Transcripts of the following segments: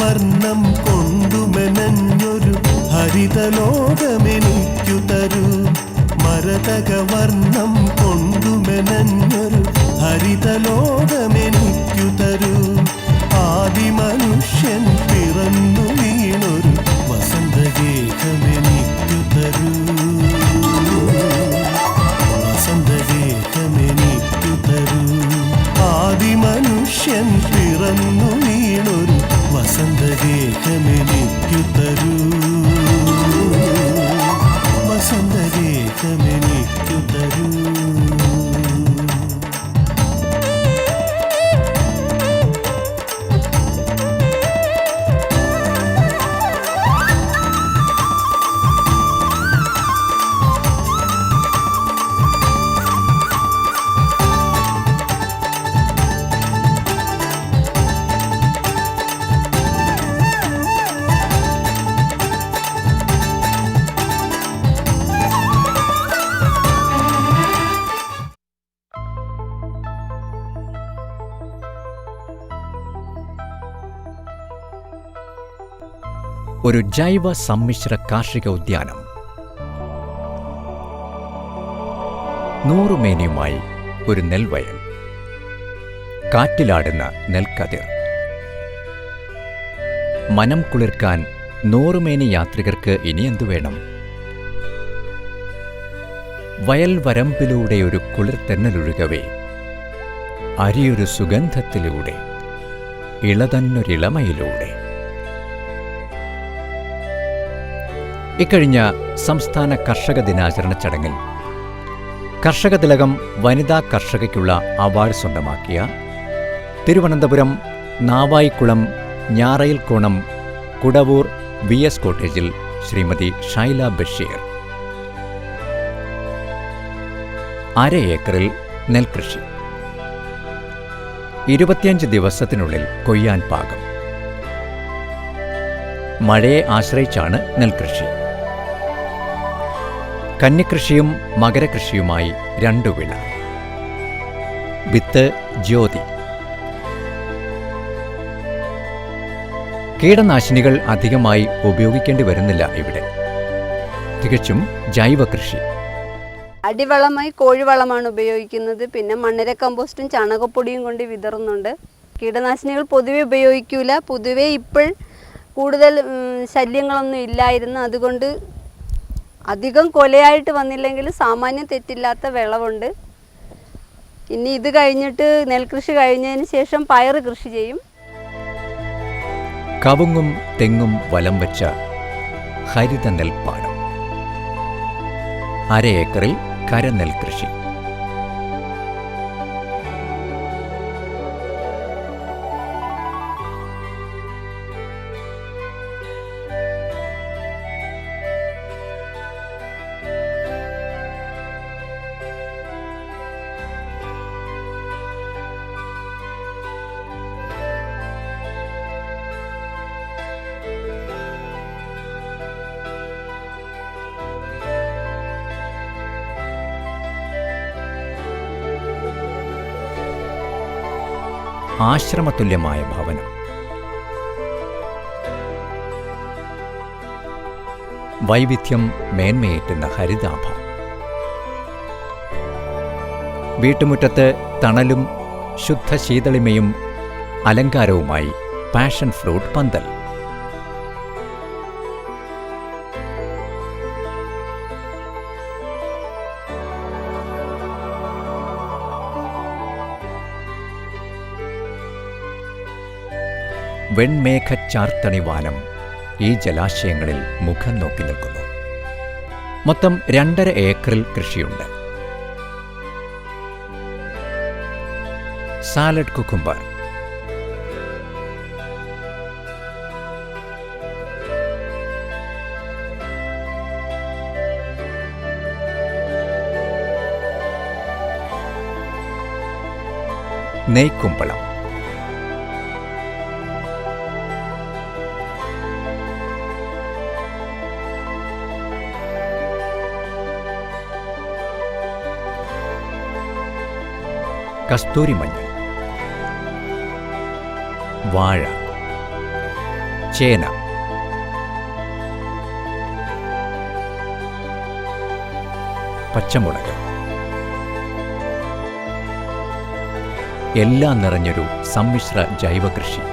വർണ്ണം കൊണ്ടുമെനഞ്ഞൊരു ഹരിതലോകമെനിക്കു തരൂ. മരതക വർണ്ണം കൊണ്ടുമെനഞ്ഞൊരു ഹരിതലോകമെനിക്കു തരൂ. ആദിമനുഷ്യൻ പിറന്നു വീണൊരു വസന്തഗേഹമെനിക്കു തരൂ. വസന്തഗേഹമെനിക്കു തരൂ. ആദിമനുഷ്യൻ പിറന്നു വീണൊരു വസന്തഗേഹമെനിക്കു തരൂ. വസന്തഗേഹമെനിക്കു തരൂ. ഒരു ജൈവ സമ്മിശ്ര കാർഷിക ഉദ്യാനം. നൂറുമേനിയുമായി ഒരു നെൽവയൽ, കാറ്റിലാടുന്ന നെൽക്കതിർ. മനം കുളിർക്കാൻ നൂറുമേനി യാത്രികർക്ക് ഇനി എന്തു വേണം? വയൽ വരമ്പിലൂടെ ഒരു കുളിർതെന്നലൊഴുകവേ, അരിയൊരു സുഗന്ധത്തിലൂടെ, ഇളതന്നൊരിളമയിലൂടെ. ഇക്കഴിഞ്ഞ സംസ്ഥാന കർഷക ദിനാചരണ ചടങ്ങിൽ കർഷക തിലകം വനിതാ കർഷകയ്ക്കുള്ള അവാർഡ് സ്വന്തമാക്കിയ തിരുവനന്തപുരം നാവായിക്കുളം ഞാറയിൽക്കോണം കുടവൂർ VS കോട്ടേജിൽ ശ്രീമതി ഷൈല ബഷീർ. 1/2 ഏക്കറിൽ നെൽകൃഷി. 25 ദിവസത്തിനുള്ളിൽ കൊയ്യാൻ പാകം. മഴയെ ആശ്രയിച്ചാണ് നെൽകൃഷി. കന്നിക്കൃഷിയും മകരകൃഷിയുമായി 2 വിള. വിത്ത് ജ്യോതി. കീടനാശിനികൾ അധികമായി ഉപയോഗിക്കേണ്ടി വരുന്നില്ല ഇവിടെ. തികച്ചും ജൈവ കൃഷി. അടിവളമായി കോഴിവളമാണ് ഉപയോഗിക്കുന്നത്. പിന്നെ മണ്ണിര കമ്പോസ്റ്റും ചാണകപ്പൊടിയും കൊണ്ട് വിതറുന്നുണ്ട്. കീടനാശിനികൾ പൊതുവെ ഉപയോഗിക്കൂല. പൊതുവെ ഇപ്പോൾ കൂടുതൽ ശല്യങ്ങളൊന്നും ഇല്ലായിരുന്നു. അതുകൊണ്ട് അധികം കൊലയായിട്ട് വന്നില്ലെങ്കിൽ സാമാന്യം തെറ്റില്ലാത്ത വിളവുണ്ട്. ഇനി ഇത് കഴിഞ്ഞിട്ട് നെൽകൃഷി കഴിഞ്ഞതിന് ശേഷം പയർ കൃഷി ചെയ്യും. കവുങ്ങും തെങ്ങും വലം വെച്ച ഹരിത നെൽപ്പാടം. 1/2 ഏക്കറിൽ കരനെൽ കൃഷി. ആശ്രമതുല്യമായ ഭവനം. വൈവിധ്യം മേന്മയേറ്റുന്ന ഹരിതാഭ. വീട്ടുമുറ്റത്ത് തണലും ശുദ്ധ ശീതളിമയും അലങ്കാരവുമായി പാഷൻ ഫ്രൂട്ട് പന്തൽ. വെൺമേഘച്ചാർത്തണിവാനം ഈ ജലാശയങ്ങളിൽ മുഖം നോക്കി നിൽക്കുന്നു. മൊത്തം 2.5 ഏക്കറിൽ കൃഷിയുണ്ട്. സാലഡ് കുക്കുംബർ, നെയ്ക്കുമ്പളം, കസ്തൂരിമഞ്ഞൾ, വാഴ, ചേന, പച്ചമുളക്, എല്ലാം നിറഞ്ഞൊരു സമ്മിശ്ര ജൈവ കൃഷി.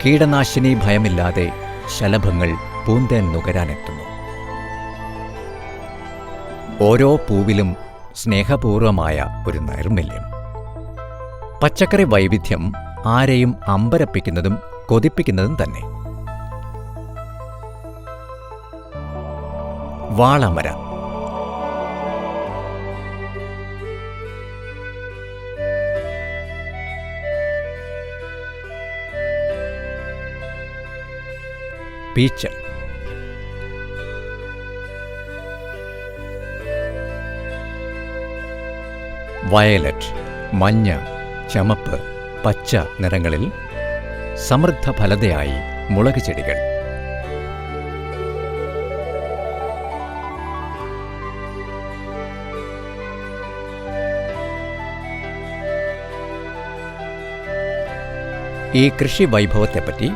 കീടനാശിനി ഭയമില്ലാതെ ശലഭങ്ങൾ പൂന്തേൻ നുകരാനെത്തുന്നു. ഓരോ പൂവിലും സ്നേഹപൂർവമായ ഒരു നൈർമല്യം. പച്ചക്കറി വൈവിധ്യം ആരെയും അമ്പരപ്പിക്കുന്നതും കൊതിപ്പിക്കുന്നതും തന്നെ. വാളമര, പീച്ചൽ, വയലറ്റ്, മഞ്ഞ, ചമപ്പ്, പച്ച നിറങ്ങളിൽ സമൃദ്ധ ഫലതയായി മുളക് ചെടികൾ. ഈ കൃഷി വൈഭവത്തെപ്പറ്റി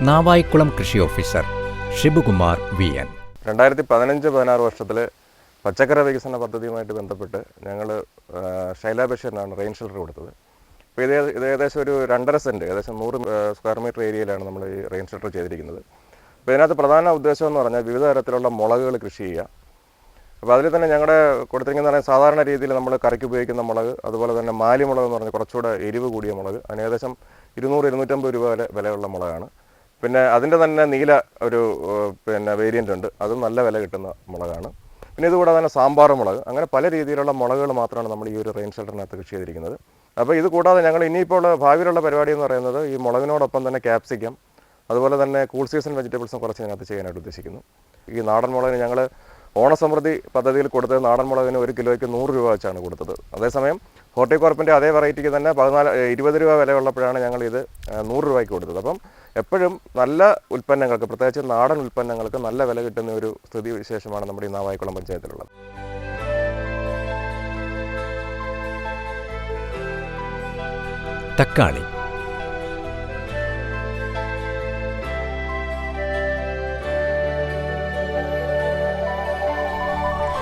നാവായിക്കുളം കൃഷി ഓഫീസർ ഷിബുകുമാർ വി.എൻ. 2015-16 വർഷത്തിൽ പച്ചക്കറി വികസന പദ്ധതിയുമായിട്ട് ബന്ധപ്പെട്ട് ഞങ്ങൾ ഷൈല ബഷീറിനാണ് റെയിൻ ഷെൽട്ടർ കൊടുത്തത്. അപ്പോൾ ഇത് ഏകദേശം ഒരു 2.5 സെൻറ്റ്, ഏകദേശം 100 സ്ക്വയർ മീറ്റർ ഏരിയയിലാണ് നമ്മൾ ഈ റെയിൻ ഷെൽട്ടർ ചെയ്തിരിക്കുന്നത്. അപ്പോൾ ഇതിനകത്ത് പ്രധാന ഉദ്ദേശം എന്ന് പറഞ്ഞാൽ വിവിധ തരത്തിലുള്ള മുളകുകൾ കൃഷി ചെയ്യുക. അപ്പോൾ അതിൽ തന്നെ ഞങ്ങളുടെ കൊടുത്തിരിക്കുന്ന സാധാരണ രീതിയിൽ നമ്മൾ കറിക്ക് ഉപയോഗിക്കുന്ന മുളക്, അതുപോലെ തന്നെ മാലിമുളക് എന്ന് പറഞ്ഞാൽ കുറച്ചുകൂടെ എരിവ് കൂടിയ മുളക്, അതിന് ഏകദേശം 200-250 രൂപ വരെ വിലയുള്ള മുളകാണ്. പിന്നെ അതിൻ്റെ തന്നെ നീല ഒരു വേരിയൻ്റ് ഉണ്ട്, അതും നല്ല വില കിട്ടുന്ന മുളകാണ്. പിന്നെ ഇതുകൂടാതെ തന്നെ സാമ്പാർ മുളക്, അങ്ങനെ പല രീതിയിലുള്ള മുളകുകൾ മാത്രമാണ് നമ്മൾ ഈ ഒരു റെയിൻ ഷെൽട്ടറിനകത്ത് കൃഷി ചെയ്തിരിക്കുന്നത്. അപ്പോൾ ഇത് കൂടാതെ ഞങ്ങൾ ഇനിയിപ്പോൾ ഭാവിയിലുള്ള പരിപാടി എന്ന് പറയുന്നത് ഈ മുളകിനോടൊപ്പം തന്നെ ക്യാപ്സിക്കം, അതുപോലെ തന്നെ കൂൾ സീസൺ വെജിറ്റബിൾസും കുറച്ച് ഇതിനകത്ത് ചെയ്യാനായിട്ട് ഉദ്ദേശിക്കുന്നു. ഈ നാടൻ മുളകിന് ഞങ്ങൾ ഓണസമൃദ്ധി പദ്ധതിയിൽ കൊടുത്തത് നാടൻ മുളകിന് 1 കിലോയ്ക്ക് 100 രൂപ വെച്ചാണ് കൊടുത്തത്. അതേസമയം ഹോർട്ടികോർപ്പിൻ്റെ അതേ വെറൈറ്റിക്ക് തന്നെ 20 രൂപ വിലയുള്ളപ്പോഴാണ് ഞങ്ങൾ ഇത് 100 രൂപയ്ക്ക് കൊടുത്തത്. അപ്പം എപ്പോഴും നല്ല ഉൽപ്പന്നങ്ങൾക്ക്, പ്രത്യേകിച്ച് നാടൻ ഉൽപ്പന്നങ്ങൾക്ക് നല്ല വില കിട്ടുന്ന ഒരു സ്ഥിതി വിശേഷമാണ് നമ്മുടെ ഈ നാവായിക്കുളം പഞ്ചായത്തിലുള്ളത്. തക്കാളി,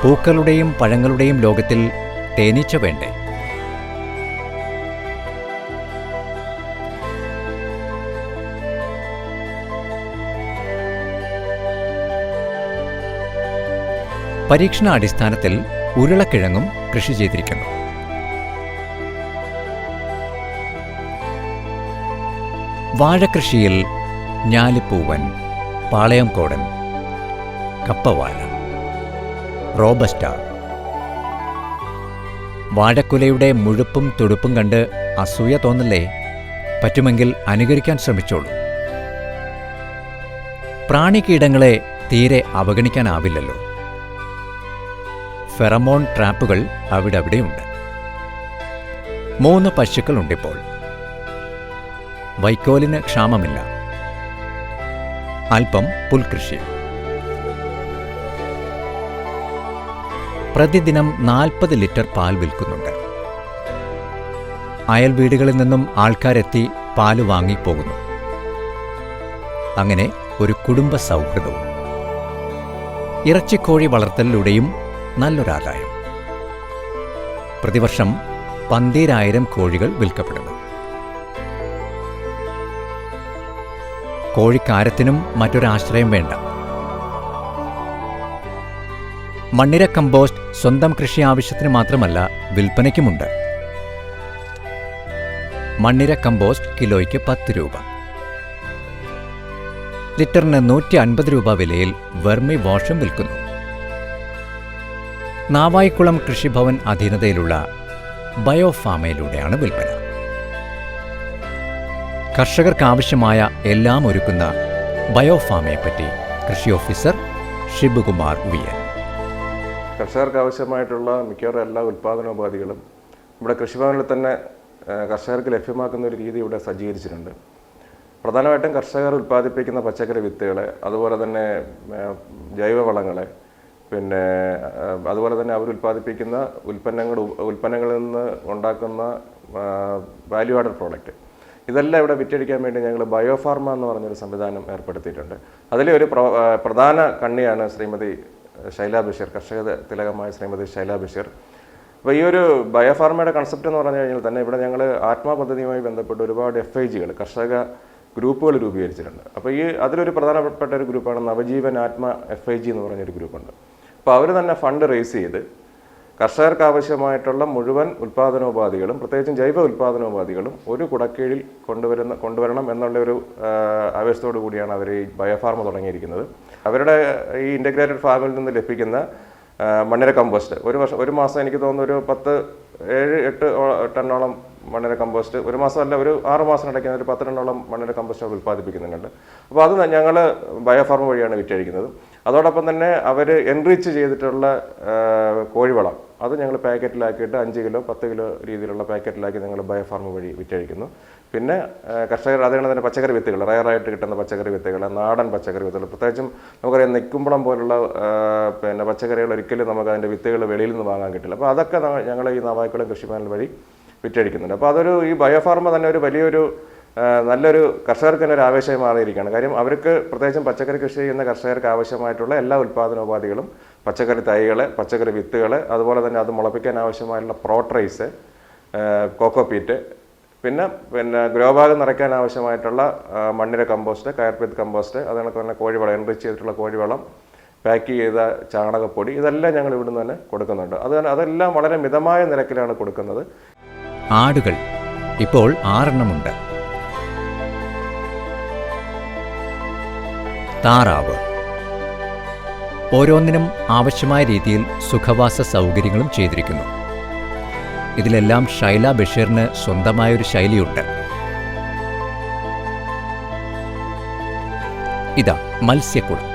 പൂക്കളുടെയും പഴങ്ങളുടെയും ലോകത്തിൽ തേനീച്ച വേണ്ടേ? പരീക്ഷണാടിസ്ഥാനത്തിൽ ഉരുളക്കിഴങ്ങും കൃഷി ചെയ്തിരിക്കുന്നു. വാഴകൃഷിയിൽ ഞാലിപ്പൂവൻ, പാളയംകോടൻ, കപ്പവാഴ, റോബസ്റ്റ. വാഴക്കുലയുടെ മുഴുപ്പും തുടുപ്പും കണ്ട് അസൂയ തോന്നല്ലേ? പറ്റുമെങ്കിൽ അനുകരിക്കാൻ ശ്രമിച്ചോളൂ. പ്രാണികീടങ്ങളെ തീരെ അവഗണിക്കാനാവില്ലല്ലോ. ഫെറമോൺ ട്രാപ്പുകൾ അവിടെയുണ്ട്. 3 പശുക്കളുണ്ടിപ്പോൾ. വൈക്കോലിന് ക്ഷാമമില്ല. അല്പം പുൽകൃഷി. പ്രതിദിനം 40 ലിറ്റർ പാൽ വിൽക്കുന്നുണ്ട്. അയൽ വീടുകളിൽ നിന്നും ആൾക്കാരെത്തി പാല് വാങ്ങിപ്പോകുന്നു. അങ്ങനെ ഒരു കുടുംബ സൗഹൃദവും. ഇറച്ചിക്കോഴി വളർത്തലിലൂടെയും നല്ലൊരാദായം. പ്രതിവർഷം 12,000 കോഴികൾ വിൽക്കപ്പെടുന്നു. കോഴിക്കാരത്തിനും മറ്റൊരാശ്രയം വേണ്ട. മണ്ണിര കമ്പോസ്റ്റ് സ്വന്തം കൃഷി ആവശ്യത്തിന് മാത്രമല്ല, വിൽപ്പനയ്ക്കുമുണ്ട്. മണ്ണിര കമ്പോസ്റ്റ് കിലോയ്ക്ക് 10 രൂപ. ലിറ്ററിന് 150 രൂപ വിലയിൽ വെർമി വാഷും വിൽക്കുന്നു. നാവായിക്കുളം കൃഷിഭവൻ അധീനതയിലുള്ള ബയോഫാമയിലൂടെയാണ് വിൽപ്പന. കർഷകർക്കാവശ്യമായ എല്ലാം ഒരുക്കുന്ന ബയോഫാമയെപ്പറ്റി കൃഷി ഓഫീസർ ഷിബുകുമാർ വി.എൻ. കർഷകർക്ക് ആവശ്യമായിട്ടുള്ള മിക്കവാറും എല്ലാ ഉൽപ്പാദനോപാധികളും ഇവിടെ കൃഷിഭവനിൽ തന്നെ കർഷകർക്ക് ലഭ്യമാക്കുന്ന ഒരു രീതി ഇവിടെ സജ്ജീകരിച്ചിട്ടുണ്ട്. പ്രധാനമായിട്ടും കർഷകർ ഉൽപ്പാദിപ്പിക്കുന്ന പച്ചക്കറി വിത്തുകൾ, അതുപോലെ തന്നെ ജൈവവളങ്ങൾ, പിന്നെ അതുപോലെ തന്നെ അവർ ഉൽപ്പാദിപ്പിക്കുന്ന ഉൽപ്പന്നങ്ങളിൽ നിന്ന് ഉണ്ടാക്കുന്ന വാല്യൂ ആഡഡ് പ്രോഡക്റ്റ്, ഇതെല്ലാം ഇവിടെ വിറ്റഴിക്കാൻ വേണ്ടി ഞങ്ങൾ ബയോഫാർമ എന്ന് പറഞ്ഞൊരു സംവിധാനം ഏർപ്പെടുത്തിയിട്ടുണ്ട്. അതിലെ ഒരു പ്രധാന കണ്ണിയാണ് ശ്രീമതി ശൈല ബഷീർ, കർഷക തിലകമായ ശ്രീമതി ശൈല ബഷീർ. അപ്പോൾ ഈ ഒരു ബയോഫാർമയുടെ കൺസെപ്റ്റ് എന്ന് പറഞ്ഞു കഴിഞ്ഞാൽ തന്നെ ഇവിടെ ഞങ്ങൾ ആത്മാ പദ്ധതിയുമായി ബന്ധപ്പെട്ട് ഒരുപാട് FIG-കൾ, കർഷക ഗ്രൂപ്പുകൾ രൂപീകരിച്ചിട്ടുണ്ട്. അപ്പോൾ അതിലൊരു പ്രധാനപ്പെട്ട ഒരു ഗ്രൂപ്പാണ് നവജീവൻ ആത്മ FIG എന്ന് പറഞ്ഞൊരു ഗ്രൂപ്പുണ്ട്. അപ്പോൾ അവർ തന്നെ ഫണ്ട് റേസ് ചെയ്ത് കർഷകർക്ക് ആവശ്യമായിട്ടുള്ള മുഴുവൻ ഉൽപ്പാദനോപാധികളും, പ്രത്യേകിച്ചും ജൈവ ഉൽപ്പാദനോപാധികളും ഒരു കുടക്കീഴിൽ കൊണ്ടുവരണം എന്നുള്ള ഒരു ആവേശത്തോടു കൂടിയാണ് അവർ ഈ ബയോഫാർമ തുടങ്ങിയിരിക്കുന്നത്. അവരുടെ ഈ ഇൻ്റഗ്രേറ്റഡ് ഫാമിൽ നിന്ന് ലഭിക്കുന്ന മണ്ണിര കമ്പോസ്റ്റ് ഒരു മാസം എനിക്ക് തോന്നുന്നു ഒരു 7-8 ടണ്ണോളം മണ്ണിര കമ്പോസ്റ്റ്, ഒരു മാസമല്ല ഒരു 6 മാസം ഇടയ്ക്കുന്ന ഒരു 10 ടണ്ണോളം മണ്ണിര കമ്പോസ്റ്റ് അവർ ഉൽപ്പാദിപ്പിക്കുന്നുണ്ട്. അപ്പോൾ അത് ഞങ്ങൾ ബയോഫാർമ വഴിയാണ് വിറ്റഴിക്കുന്നത്. അതോടൊപ്പം തന്നെ അവർ എൻറിച്ച് ചെയ്തിട്ടുള്ള കോഴിവളം അത് ഞങ്ങൾ പാക്കറ്റിലാക്കിയിട്ട് 5 കിലോ 10 കിലോ രീതിയിലുള്ള പാക്കറ്റിലാക്കി ഞങ്ങൾ ബയോഫാർമ വഴി വിറ്റഴിക്കുന്നു. പിന്നെ കർഷകർ അതുകൊണ്ട് തന്നെ പച്ചക്കറി വിത്തുകൾ, റയറായിട്ട് കിട്ടുന്ന പച്ചക്കറി വിത്തുകൾ, നാടൻ പച്ചക്കറി വിത്തുകൾ, പ്രത്യേകിച്ചും നമുക്കറിയാം നിക്കുമ്പളം പോലുള്ള പിന്നെ പച്ചക്കറികൾ ഒരിക്കലും നമുക്ക് അതിൻ്റെ വിത്തുകൾ വെളിയിൽ നിന്ന് വാങ്ങാൻ കിട്ടില്ല. അപ്പോൾ അതൊക്കെ ഞങ്ങൾ ഈ നാവായിക്കുളം കൃഷിഭവൻ വഴി വിറ്റഴിക്കുന്നുണ്ട്. അപ്പോൾ ഈ ബയോഫാർമ തന്നെ ഒരു വലിയൊരു നല്ലൊരു കർഷകർക്ക് തന്നെ ഒരു ആവേശമായി മാറിയിരിക്കുകയാണ്. കാര്യം അവർക്ക് പ്രത്യേകിച്ചും പച്ചക്കറി കൃഷി ചെയ്യുന്ന കർഷകർക്ക് ആവശ്യമായിട്ടുള്ള എല്ലാ ഉൽപ്പാദനോപാധികളും, പച്ചക്കറി തൈകൾ, പച്ചക്കറി വിത്തുകൾ, അതുപോലെ തന്നെ അത് മുളപ്പിക്കാൻ ആവശ്യമായിട്ടുള്ള പ്രോട്രൈസ്, കോക്കോപീറ്റ്, പിന്നെ ഗ്രോ ബാഗ് നിറയ്ക്കാൻ ആവശ്യമായിട്ടുള്ള മണ്ണിര കമ്പോസ്റ്റ്, കയർപിത്ത് കമ്പോസ്റ്റ്, അതുകണക്ക് തന്നെ കോഴിവളം, എൻറിച്ച് ചെയ്തിട്ടുള്ള കോഴിവളം, പാക്ക് ചെയ്ത ചാണകപ്പൊടി, ഇതെല്ലാം ഞങ്ങൾ ഇവിടുന്ന് തന്നെ കൊടുക്കുന്നുണ്ട്. അതെല്ലാം വളരെ മിതമായ നിരക്കിലാണ് കൊടുക്കുന്നത്. ആടുകൾ ഇപ്പോൾ 6 എണ്ണമുണ്ട്. താറാവ്. ഓരോന്നിനും ആവശ്യമായ രീതിയിൽ സുഖവാസ സൗകര്യങ്ങളും ചെയ്തിരിക്കുന്നു. ഇതിലെല്ലാം ശൈല ബഷീറിന് സ്വന്തമായൊരു ശൈലിയുണ്ട്. ഇതാ മത്സ്യക്കുളം,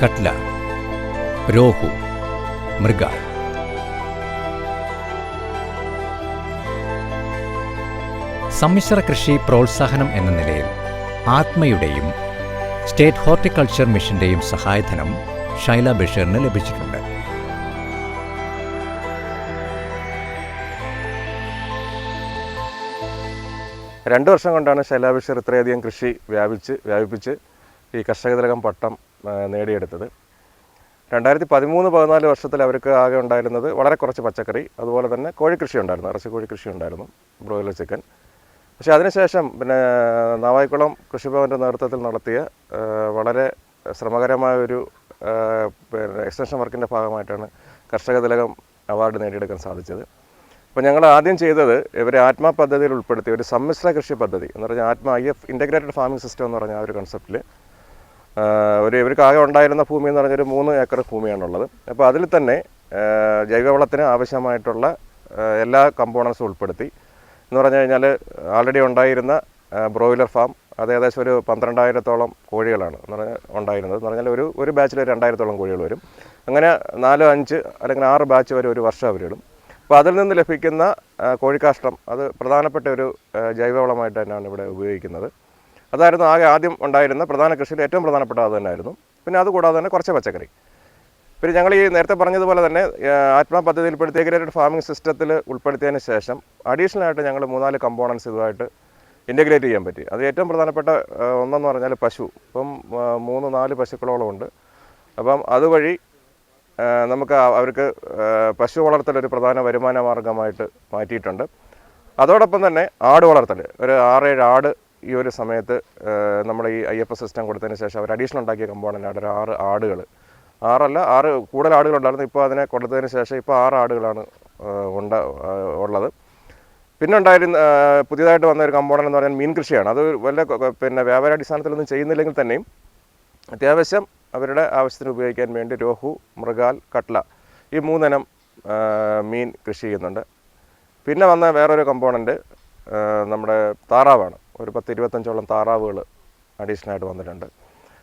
കട്ല, രോഹു, മൃഗാൾ. സമ്മിശ്ര കൃഷി പ്രോത്സാഹനം എന്ന നിലയിൽ ആത്മയുടെയും സ്റ്റേറ്റ് ഹോർട്ടിക്കൾച്ചർ മിഷന്റെയും സഹായധനം ശൈല ബഷീറിന് ലഭിച്ചിട്ടുണ്ട്. രണ്ട് വർഷം കൊണ്ടാണ് ശൈല ബഷീർ ഇത്രയധികം കൃഷി വ്യാപിപ്പിച്ച് ഈ കർഷക തിലകം പട്ടം നേടിയെടുത്തത്. 2013-14 വർഷത്തിൽ അവർക്ക് ആകെ ഉണ്ടായിരുന്നത് വളരെ കുറച്ച് പച്ചക്കറി, അതുപോലെ തന്നെ കോഴിക്കൃഷി ഉണ്ടായിരുന്നു, ഇറച്ചി കോഴിക്കൃഷി ഉണ്ടായിരുന്നു, ബ്രോയിലർ ചിക്കൻ. പക്ഷേ അതിനുശേഷം നാവായിക്കുളം കൃഷിഭവൻ്റെ നേതൃത്വത്തിൽ നടത്തിയ വളരെ ശ്രമകരമായൊരു എക്സ്റ്റൻഷൻ വർക്കിൻ്റെ ഭാഗമായിട്ടാണ് കർഷക തിലകം അവാർഡ് നേടിയെടുക്കാൻ സാധിച്ചത്. അപ്പോൾ ഞങ്ങൾ ആദ്യം ചെയ്തത് ഇവരെ ആത്മാ പദ്ധതിയിൽ ഉൾപ്പെടുത്തിയ ഒരു സമ്മിശ്ര കൃഷി പദ്ധതി എന്ന് പറഞ്ഞാൽ ആത്മാ IF ഇൻ്റഗ്രേറ്റഡ് ഫാമിംഗ് സിസ്റ്റം എന്ന് പറഞ്ഞ ആ ഒരു കൺസെപ്റ്റിൽ ഇവർക്ക് ആകെ ഉണ്ടായിരുന്ന ഭൂമി എന്ന് പറഞ്ഞൊരു 3 ഏക്കർ ഭൂമിയാണുള്ളത്. അപ്പോൾ അതിൽ തന്നെ ജൈവവളത്തിന് ആവശ്യമായിട്ടുള്ള എല്ലാ കമ്പോണൻസും ഉൾപ്പെടുത്തി. എന്ന് പറഞ്ഞു കഴിഞ്ഞാൽ ആൾറെഡി ഉണ്ടായിരുന്ന ബ്രോയിലർ ഫാം അത് ഏകദേശം ഒരു 12,000-ഓളം കോഴികളാണ് ഉണ്ടായിരുന്നത്. എന്ന് പറഞ്ഞാൽ ഒരു ബാച്ചിൽ 2,000-ഓളം കോഴികൾ വരും. അങ്ങനെ 4, 5 അല്ലെങ്കിൽ 6 ബാച്ച് വരെ ഒരു വർഷം അവരിടും. അപ്പോൾ അതിൽ നിന്ന് ലഭിക്കുന്ന കോഴിക്കാഷ്ടം അത് പ്രധാനപ്പെട്ട ഒരു ജൈവവളമായിട്ട് തന്നെയാണ് ഇവിടെ ഉപയോഗിക്കുന്നത്. അതായിരുന്നു ആദ്യം ഉണ്ടായിരുന്ന പ്രധാന കൃഷിയിൽ ഏറ്റവും പ്രധാനപ്പെട്ട അത് തന്നെയായിരുന്നു. പിന്നെ അതുകൂടാതെ തന്നെ കുറച്ച് പച്ചക്കറി. പിന്നെ ഞങ്ങൾ ഈ നേരത്തെ പറഞ്ഞതുപോലെ തന്നെ ആത്മാ പദ്ധതിയിൽപ്പെടുത്തിയ ഇൻ്റഗ്രേറ്റഡ് ഫാമിംഗ് സിസ്റ്റത്തിൽ ഉൾപ്പെടുത്തിയതിന് ശേഷം അഡീഷണലായിട്ട് ഞങ്ങൾ 3-4 കമ്പോണൻസ് ഇതുമായിട്ട് ഇൻ്റഗ്രേറ്റ് ചെയ്യാൻ പറ്റി. അത് ഏറ്റവും പ്രധാനപ്പെട്ട ഒന്നെന്ന് പറഞ്ഞാൽ പശു. ഇപ്പം 3-4 പശുക്കളോളം ഉണ്ട്. അപ്പം അതുവഴി നമുക്ക് അവർക്ക് പശു വളർത്തലൊരു പ്രധാന വരുമാന മാർഗമായിട്ട് മാറ്റിയിട്ടുണ്ട്. അതോടൊപ്പം തന്നെ ആട് വളർത്തൽ, ഒരു 6-7 ആട് ഈ ഒരു സമയത്ത് നമ്മുടെ ഈ IFS സിസ്റ്റം കൊടുത്തതിന് ശേഷം അവർ അഡീഷണൽ ഉണ്ടാക്കിയ കമ്പോണൻ്റാണ് ഒരു 6 ആടുകൾ. 6 കൂടുതൽ ആടുകളുണ്ടായിരുന്നു. ഇപ്പോൾ അതിനെ കൊടുത്തതിന് ശേഷം ഇപ്പോൾ 6 ആടുകളാണ് ഉള്ളത്. പിന്നെ ഉണ്ടായിരുന്ന പുതിയതായിട്ട് വന്ന ഒരു കമ്പോണൻ്റ് എന്ന് പറഞ്ഞാൽ മീൻ കൃഷിയാണ്. അത് വല്ല വ്യാപാരാടിസ്ഥാനത്തിലൊന്നും ചെയ്യുന്നില്ലെങ്കിൽ തന്നെയും അത്യാവശ്യം അവരുടെ ആവശ്യത്തിന് ഉപയോഗിക്കാൻ വേണ്ടി രോഹു, മൃഗാൽ, കട്ല ഈ 3 ഇനം മീൻ കൃഷി ചെയ്യുന്നുണ്ട്. പിന്നെ വന്ന വേറൊരു കമ്പോണൻ്റ് നമ്മുടെ താറാവാണ്. ഒരു 10-25ഓളം താറാവുകൾ അഡീഷണലായിട്ട് വന്നിട്ടുണ്ട്.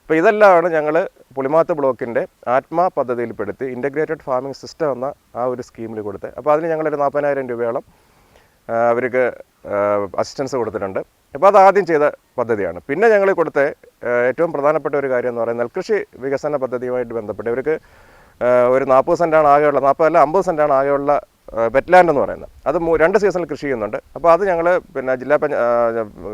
അപ്പോൾ ഇതെല്ലാമാണ് ഞങ്ങൾ പുളിമാത്ത് ബ്ലോക്കിൻ്റെ ആത്മാ പദ്ധതിയിൽപ്പെടുത്തി ഇൻ്റഗ്രേറ്റഡ് ഫാമിംഗ് സിസ്റ്റം എന്ന ആ ഒരു സ്കീമിൽ കൊടുത്തത്. അപ്പോൾ അതിന് ഞങ്ങളൊരു 40,000 രൂപയോളം അവർക്ക് അസിസ്റ്റൻസ് കൊടുത്തിട്ടുണ്ട്. അപ്പോൾ അത് ആദ്യം ചെയ്ത പദ്ധതിയാണ്. പിന്നെ ഞങ്ങൾ കൊടുത്ത ഏറ്റവും പ്രധാനപ്പെട്ട ഒരു കാര്യം എന്ന് പറയുന്നത് നെൽകൃഷി വികസന പദ്ധതിയുമായിട്ട് ബന്ധപ്പെട്ട് ഇവർക്ക് ഒരു 40 സെൻറ്റാണ് ആകെയുള്ള, 50 സെൻറ്റാണ് ആകെയുള്ള വെറ്റ്ലാൻഡ് എന്ന് പറയുന്നത്. അത് 2 സീസണിൽ കൃഷി ചെയ്യുന്നുണ്ട്. അപ്പോൾ അത് ഞങ്ങൾ പിന്നെ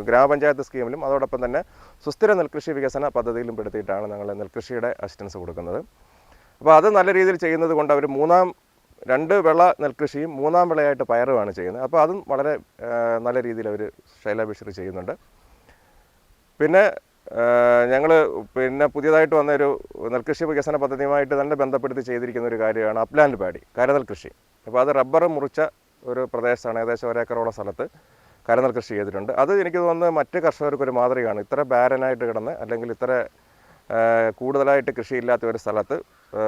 ഗ്രാമപഞ്ചായത്ത് സ്കീമിലും അതോടൊപ്പം തന്നെ സുസ്ഥിര നെൽകൃഷി വികസന പദ്ധതിയിലും പെടുത്തിയിട്ടാണ് ഞങ്ങൾ നെൽകൃഷിയുടെ അസിസ്റ്റൻസ് കൊടുക്കുന്നത്. അപ്പോൾ അത് നല്ല രീതിയിൽ ചെയ്യുന്നത് കൊണ്ട് അവർ 2 വിള നെൽകൃഷിയും 3-ാം വിളയായിട്ട് പയറുമാണ് ചെയ്യുന്നത്. അപ്പോൾ അതും വളരെ നല്ല രീതിയിൽ അവർ ഷൈല ബഷീർ ചെയ്യുന്നുണ്ട്. പിന്നെ ഞങ്ങൾ പുതിയതായിട്ട് വന്നൊരു നെൽകൃഷി വികസന പദ്ധതിയുമായിട്ട് തന്നെ ബന്ധപ്പെടുത്തി ചെയ്തിരിക്കുന്ന ഒരു കാര്യമാണ് അപ്ലാൻഡ് പാഡി, കരനെൽ കൃഷി. അപ്പോൾ അത് റബ്ബർ മുറിച്ച ഒരു പ്രദേശമാണ്. ഏകദേശം 1 ഏക്കറോളം സ്ഥലത്ത് കരനെൽ കൃഷി ചെയ്തിട്ടുണ്ട്. അത് എനിക്ക് തോന്നുന്നത് മറ്റ് കർഷകർക്കൊരു മാതൃകയാണ്. ഇത്ര ബാരനായിട്ട് കിടന്ന് അല്ലെങ്കിൽ ഇത്ര കൂടുതലായിട്ട് കൃഷിയില്ലാത്ത ഒരു സ്ഥലത്ത്,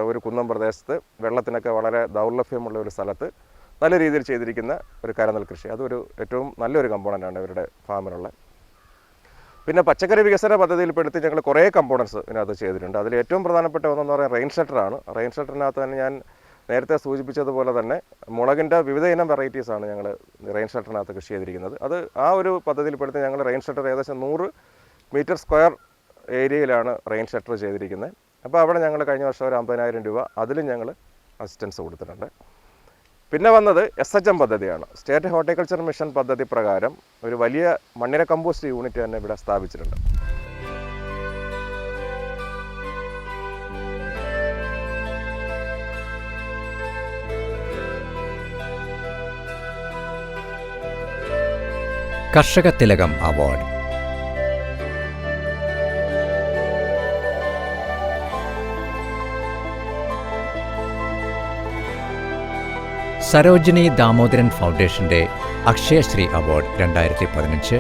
ഒരു കുന്നം പ്രദേശത്ത്, വെള്ളത്തിനൊക്കെ വളരെ ദൗർലഭ്യമുള്ള ഒരു സ്ഥലത്ത് നല്ല രീതിയിൽ ചെയ്തിരിക്കുന്ന ഒരു കരനെൽ കൃഷി. അതൊരു ഏറ്റവും നല്ലൊരു കമ്പോണൻ്റാണ് ഇവരുടെ ഫാമിലുള്ള. പിന്നെ പച്ചക്കറി വികസന പദ്ധതിയിൽപ്പെടുത്തി ഞങ്ങൾ കുറേ കമ്പോണൻസ് ഇതിനകത്ത് ചെയ്തിട്ടുണ്ട്. അതിൽ ഏറ്റവും പ്രധാനപ്പെട്ട ഒന്നെന്ന് പറയുന്നത് റെയിൻ ഷട്ടറാണ്. റെയിൻ ഷട്ടറിനകത്ത് തന്നെ ഞാൻ നേരത്തെ സൂചിപ്പിച്ചതുപോലെ തന്നെ മുളകിൻ്റെ വിവിധ ഇനം വെറൈറ്റീസാണ് ഞങ്ങൾ റെയിൻ ഷട്ടറിനകത്ത് കൃഷി ചെയ്തിരിക്കുന്നത്. അത് ആ ഒരു പദ്ധതിയിൽപ്പെടുത്തി ഞങ്ങൾ റെയിൻ ഷട്ടർ ഏകദേശം 100 മീറ്റർ സ്ക്വയർ ഏരിയയിലാണ് റെയിൻ ഷട്ടർ ചെയ്തിരിക്കുന്നത്. അപ്പോൾ അവിടെ ഞങ്ങൾ കഴിഞ്ഞ വർഷം ഒരു 50,000 രൂപ അതിലും ഞങ്ങൾ അസിസ്റ്റൻസ് കൊടുത്തിട്ടുണ്ട്. പിന്നെ വന്നത് SHM പദ്ധതിയാണ്. സ്റ്റേറ്റ് ഹോർട്ടിക്കൾച്ചർ മിഷൻ പദ്ധതി പ്രകാരം ഒരു വലിയ മണ്ണിര കമ്പോസ്റ്റ് യൂണിറ്റ് തന്നെ ഇവിടെ സ്ഥാപിച്ചിട്ടുണ്ട്. കർഷക തിലകം അവാർഡ്. സരോജിനി ദാമോദരൻ ഫൗണ്ടേഷന്റെ അക്ഷയശ്രീ അവാർഡ് 2015,